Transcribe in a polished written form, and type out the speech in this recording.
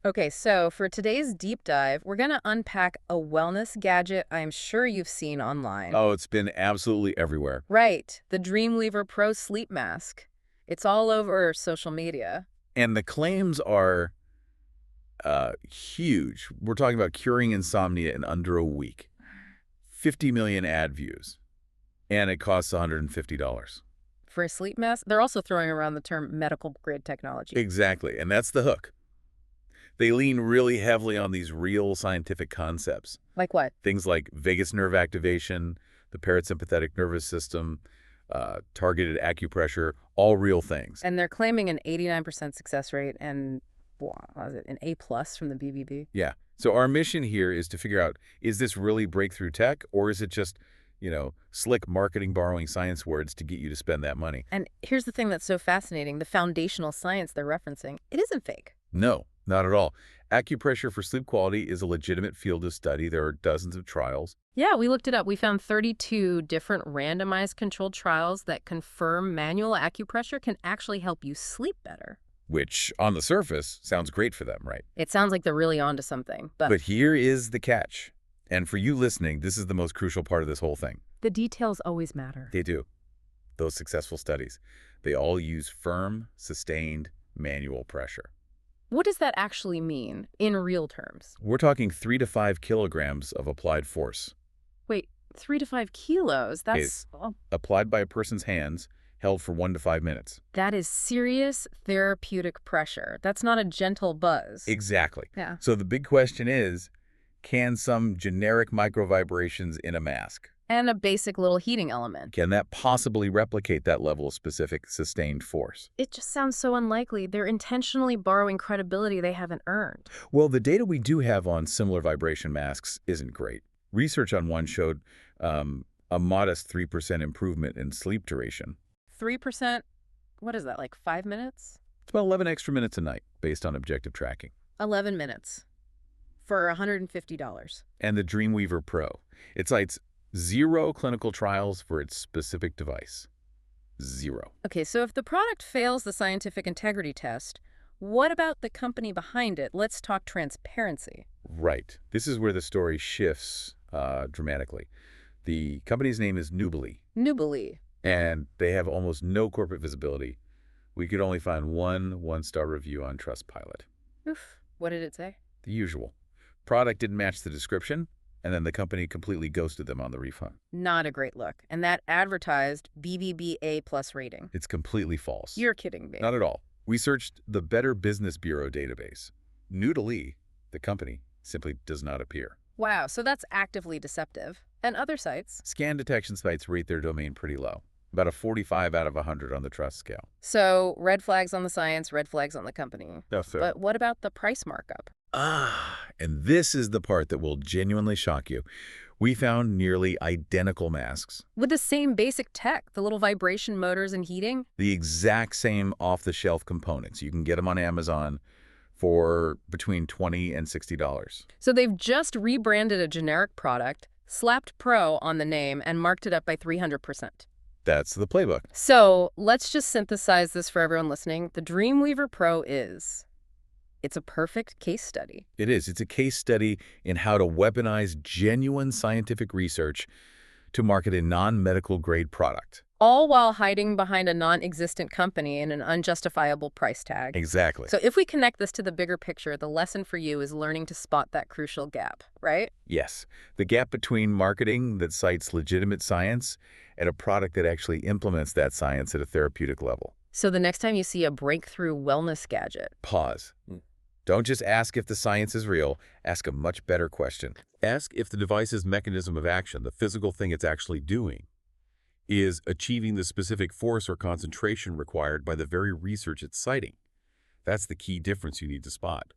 Okay, so for today's deep dive, we're going to unpack a wellness gadget I'm sure you've seen online. Oh, it's been absolutely everywhere. Right, the DreamWeaver Pro Sleep Mask. It's all over social media. And the claims are huge. We're talking about curing insomnia in under a week. 50 million ad views. And it costs $150. For a sleep mask, they're also throwing around the term medical grade technology. Exactly. And that's the hook. They lean really heavily on these real scientific concepts. Like what? Things like vagus nerve activation, the parasympathetic nervous system, targeted acupressure, all real things. And they're claiming an 89% success rate and, what was it, an A plus from the BBB? Yeah. So our mission here is to figure out, is this really breakthrough tech, or is it just, slick marketing borrowing science words to get you to spend that money? And here's the thing that's so fascinating. The foundational science they're referencing, it isn't fake. No, not at all. Acupressure for sleep quality is a legitimate field of study. There are dozens of trials, Yeah, we looked it up. We found 32 different randomized controlled trials that confirm manual acupressure can actually help you sleep better. which on the surface sounds great for them, right? It sounds like they're really onto something, but But here is the catch. And for you listening, this is the most crucial part of this whole thing. the details always matter. They do. Those successful studies, they all use firm, sustained, manual pressure. What does that actually mean in real terms? We're talking 3 to 5 kilograms of applied force, Wait, 3 to 5 kilos? applied by a person's hands, held for 1 to 5 minutes. That is serious therapeutic pressure. That's not a gentle buzz. Exactly. Yeah. So the big question is, can some generic microvibrations in a mask, And a basic little heating element. can that possibly replicate that level of specific sustained force? It just sounds so unlikely. They're intentionally borrowing credibility they haven't earned. Well, the data we do have on similar vibration masks isn't great. Research on one showed a modest 3% improvement in sleep duration. 3%, what is that, like 5 minutes? It's about 11 extra minutes a night, based on objective tracking. 11 minutes for $150. And the DreamWeaver Pro, it cites 0 clinical trials for its specific device. 0. Okay, so if the product fails the scientific integrity test, what about the company behind it? Let's talk transparency. Right. This is where the story shifts dramatically. The company's name is Nubile, Nubile. and they have almost no corporate visibility. We could only find one-star review on Trustpilot. Oof. What did it say? The usual. Product didn't match the description, and then the company completely ghosted them on the refund. Not a great look. And that advertised BBBA plus rating. It's completely false. You're kidding me. Not at all. We searched the Better Business Bureau database. Nudely, the company, simply does not appear. Wow, so that's actively deceptive. And other sites. Scan detection sites rate their domain pretty low, about a 45 out of 100 on the trust scale. So red flags on the science, red flags on the company. That's fair. But what about the price markup? And this is the part that will genuinely shock you. We found nearly identical masks, With the same basic tech, the little vibration motors and heating? the exact same off-the-shelf components. You can get them on Amazon for between $20 and $60. So they've just rebranded a generic product, slapped Pro on the name, and marked it up by 300%. That's the playbook. So let's just synthesize this for everyone listening. The DreamWeaver Pro it's a perfect case study. It is. It's a case study in how to weaponize genuine scientific research to market a non-medical grade product. All while hiding behind a non-existent company and an unjustifiable price tag. Exactly. So if we connect this to the bigger picture, the lesson for you is learning to spot that crucial gap, right? Yes, the gap between marketing that cites legitimate science and a product that actually implements that science at a therapeutic level. So the next time you see a breakthrough wellness gadget, Pause. Don't just ask if the science is real. Ask a much better question. Ask if the device's mechanism of action, the physical thing it's actually doing, is achieving the specific force or concentration required by the very research it's citing. That's the key difference you need to spot.